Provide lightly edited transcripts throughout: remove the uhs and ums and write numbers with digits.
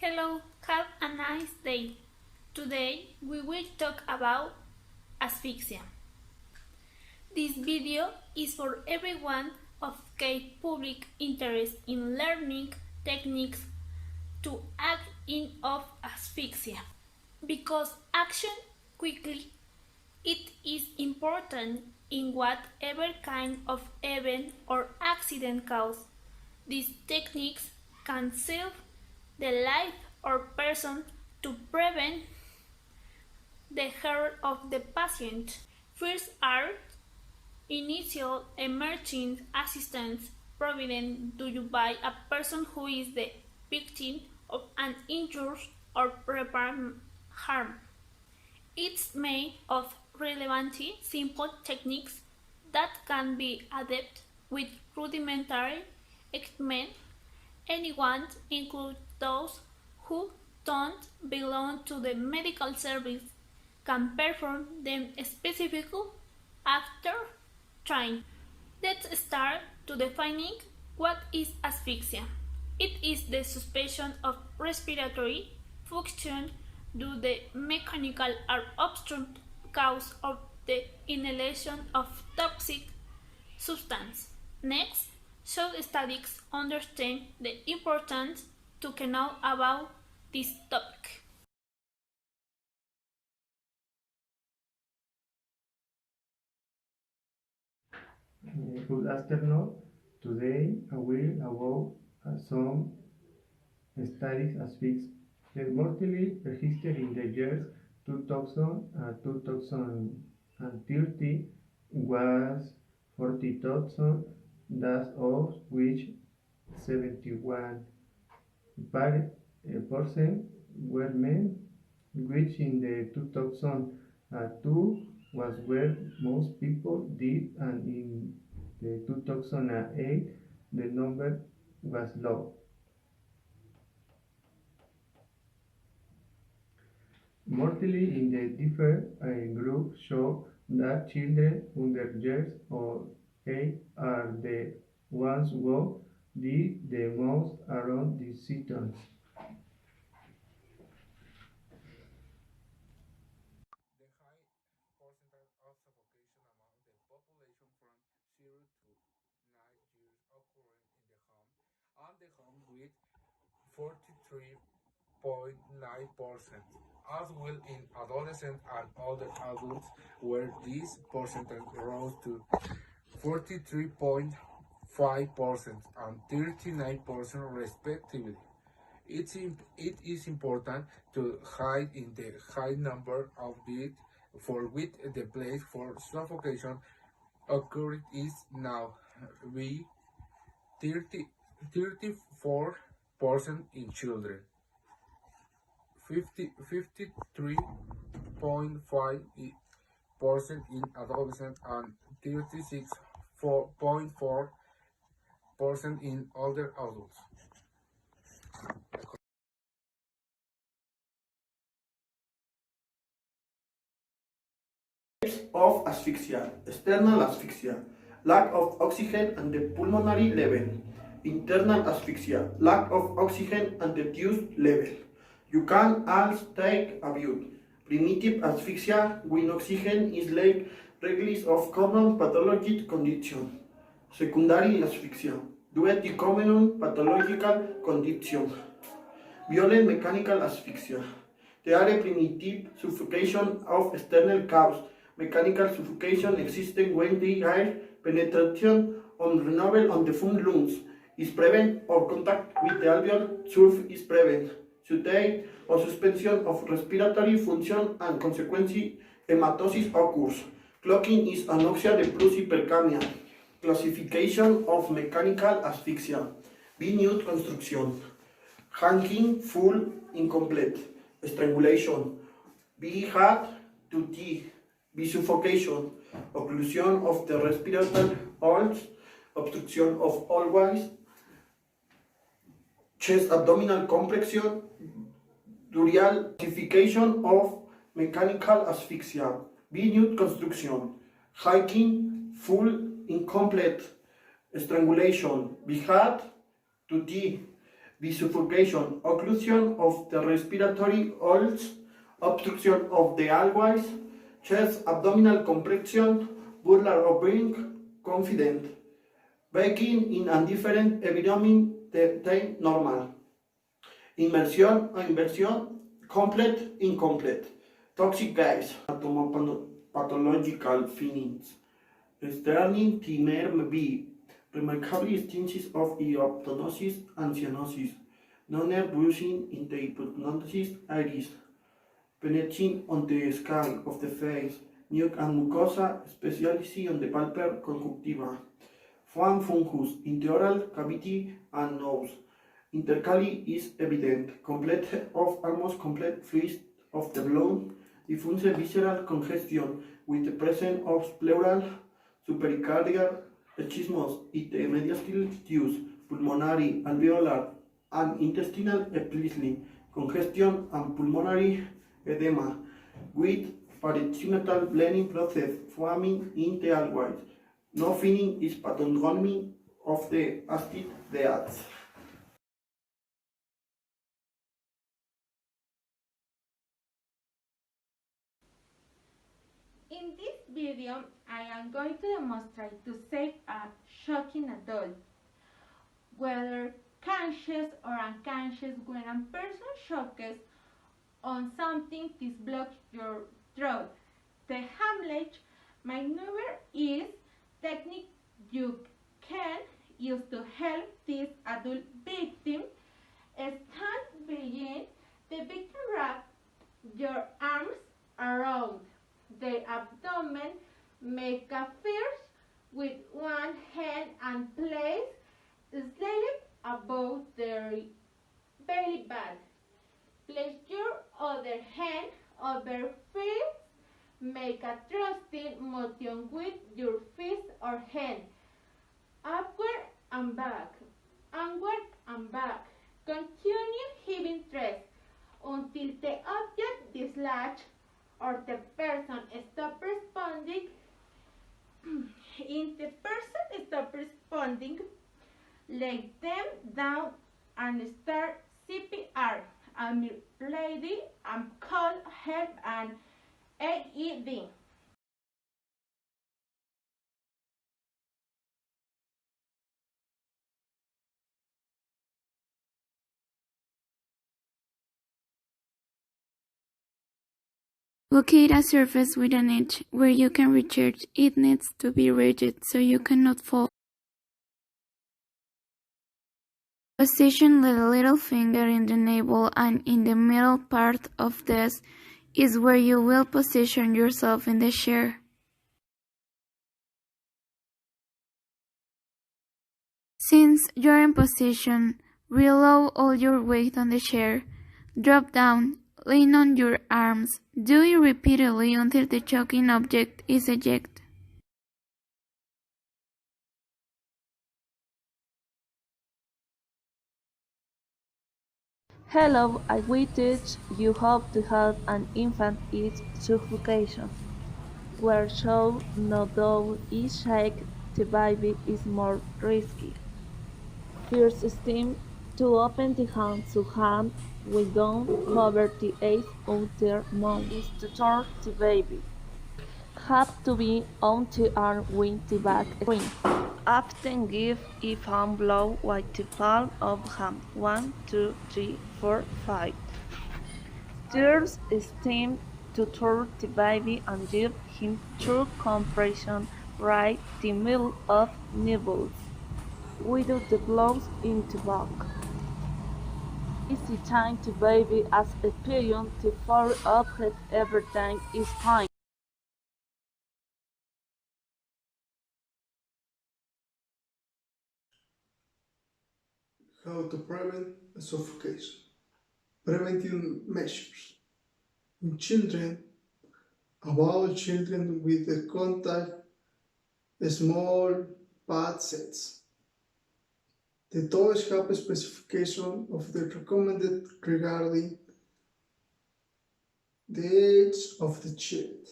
Hello, have a nice day. Today we will talk about asphyxia. This video is for everyone of public interest in learning techniques to act in of asphyxia. Because action quickly, it is important in whatever kind of event or accident cause. These techniques can save the life or person to prevent the harm of the patient. First are initial emergency assistance provided to you by a person who is the victim of an injury or repair harm. It's made of relatively simple techniques that can be adapted with rudimentary equipment. Anyone, including those who don't belong to the medical service, can perform them specifically after trying. Let's start to defining what is asphyxia. It is the suspension of respiratory function due to the mechanical or obstruct cause of the inhalation of toxic substance. Next, should studies understand the importance to know about this topic. Good afternoon. Today I will about some studies asphyxia. The mortality registered in the years 2000 and 2030 was 40,000, that of which 71% were men, which in the 2002 was where most people did, and in the 2008 the number was low. Mortality in the different groups show that children under years of age are the ones who did the most around these symptoms. The high percentage of suffocation among the population from 0 to 9 years occurring in the home with 43.9%, as well in adolescents and older adults, where this percentage rose to 43.5% and 39% respectively. It is important to hide in the high number of deaths for which the place for suffocation occurred is now be 34% in children, 53.5% in adolescents, and 36.4% in older adults. Of asphyxia, external asphyxia, lack of oxygen at the pulmonary level, internal asphyxia, lack of oxygen at the chest level. You can also take abuse. Primitive asphyxia with oxygen is like regardless of common pathologic condition. Secondary asphyxia, due to common pathological condition. Violent mechanical asphyxia. They are a primitive suffocation of external cause. Mechanical suffocation existing when the air penetration on renewable on the full lungs is prevent or contact with the alveolar surface is prevent. Sedate or suspension of respiratory function and consequently hematosis occurs. Clocking is anoxia de plus hypercapnia. Classification of mechanical asphyxia. Minute construction. Hanging, full, incomplete. Strangulation. B hard to T. B suffocation. Occlusion of the respiratory holes. Obstruction of airways. Chest abdominal compression. Dural classification of mechanical asphyxia. Minute construction. Hiking, full, incomplete. Strangulation. B hard to T. be suffocation, occlusion of the respiratory holes, obstruction of the airways, chest abdominal compression, burlar or being confident, baking in a different environment than normal, immersion or inversion, complete, incomplete, toxic gas, pathological findings, starting to may be remarkable instances of hypnosis and cyanosis, non-nerve bruising in the hypnosis iris, penetrating on the skull of the face, neck and mucosa, especially on the palpebral conjunctiva, foam fungus in the oral cavity and nose. Intercalary is evident, complete of almost complete freeze of the blood, diffuse visceral congestion with the presence of pleural, supericardial schismus in the mediastinal tubules, pulmonary, alveolar, and intestinal epithelial congestion and pulmonary edema with paroxysmal bleeding process forming in the airways. No feeling is pathognomy of the acid deaths. In this video, I am going to demonstrate to save a shocking adult, whether conscious or unconscious, when a person shocks on something this blocks your throat. The Hamlet maneuver is technique you can use to help this adult victim stand begin. The victim wrap your arms around their abdomen, make a fist with one hand and place slightly above their belly button. Place your other hand over fist. Make a thrusting motion with your fist or hand. Upward and back. Onward and back. Continue heaving thrust until the object dislodges or the person stops responding. If the person stops responding, lay them down and start CPR. Lady and call help and AED. Locate a surface with an edge where you can reach it. It needs to be rigid so you cannot fall. Position the little finger in the navel, and in the middle part of this is where you will position yourself in the chair. Since you're in position, reload all your weight on the chair. Drop down, lean on your arms. Do it repeatedly until the choking object is ejected. Hello, I will teach you how to help an infant eat suffocation. Where should not do is shake the baby is more risky. First steam to open the hand to hand we don't cover the eyes until mouth is to turn the baby. Have to be on the arm with the back screen. Often give a palm blow with the palm of hand. 1, 2, 3, 4, 5. There's steam to turn the baby and give him true compression right the middle of nipples, without the blows in the back. It's the time the baby as a period to follow up everything is fine. How to prevent suffocation. Preventive measures. In children, avoid children with the contact small pad sets. The toys have a specification of the recommended regarding the age of the child.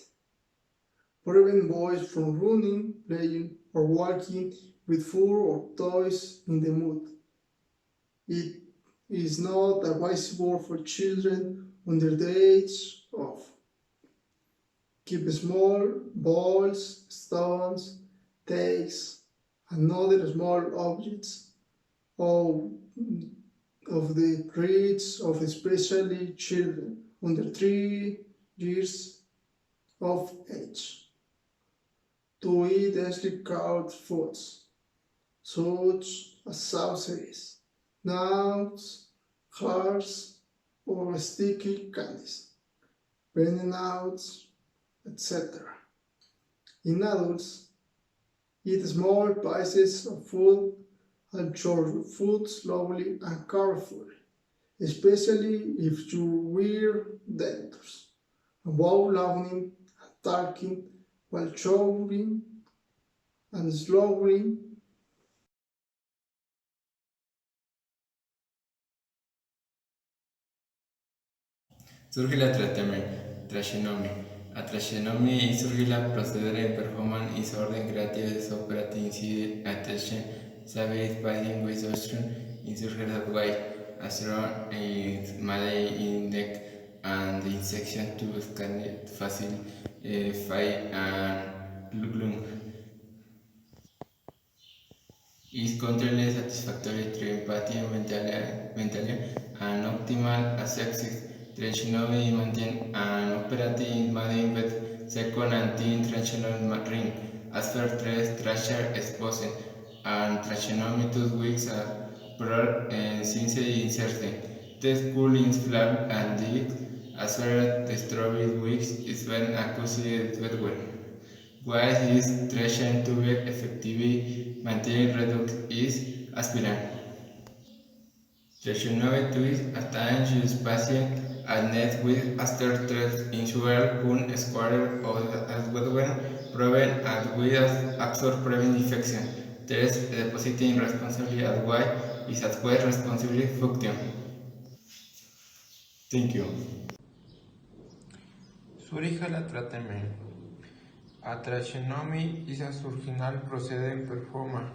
Prevent boys from running, playing, or walking with food or toys in the mud. It is not advisable for children under the age of. Keep small balls, stones, sticks, and other small objects out of the reach of especially children under 3 years of age to eat easily cooked foods such as sausages, nuts, hearts, or sticky candies, penny nuts, etc. In adults, eat small pieces of food and chew your food slowly and carefully, especially if you wear dentures. Avoid laughing and talking while chewing and slowly. Surge la trascenome. A trascenome surge la procedere in performance is order creative operating incide attention savage spying with ocean insurge that way as run is made in deck and in section to scan it facile fight and glue is controlled satisfactory through empathy mentally and optimal asepsis. Traditionally maintain an operating made with second and teen traditional ring as per tres thrasher exposed and traditionally 2 weeks per since inserted. Test cool in flam and dig as per the strawberry weeks is when accused with well. Why is treatment to be effectively maintain reduct is aspirant. Treatment twist attach use patient at net with after threat ensure kun square or as well proven and with absorb prevent infection. Test depositing responsibly at why is at well responsibly function. Thank you. Surgical treatment. A tracheotomy is a surgical procedure performed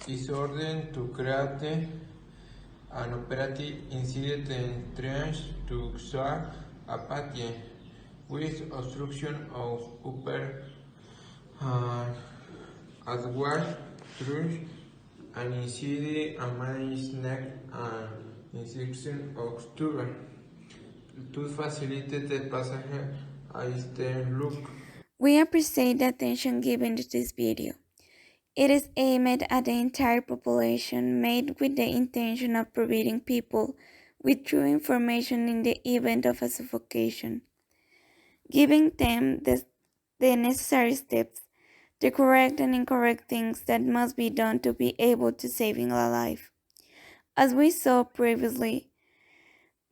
is ordered to create an operative incident trench to extract a patient with obstruction of upper as well through an incide a man's neck and insertion of tuber to facilitate the passage as the look. We appreciate the attention given to this video. It is aimed at the entire population, made with the intention of providing people with true information in the event of a suffocation, giving them the necessary steps, the correct and incorrect things that must be done to be able to saving a life. As we saw previously,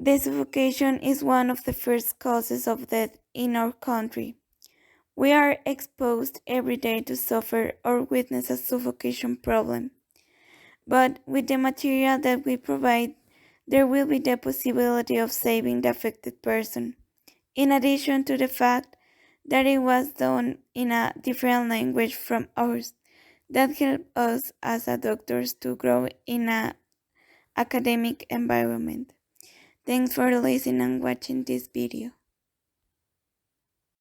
the suffocation is one of the first causes of death in our country. We are exposed every day to suffer or witness a suffocation problem. But with the material that we provide, there will be the possibility of saving the affected person, in addition to the fact that it was done in a different language from ours that help us as a doctors to grow in an academic environment. Thanks for listening and watching this video.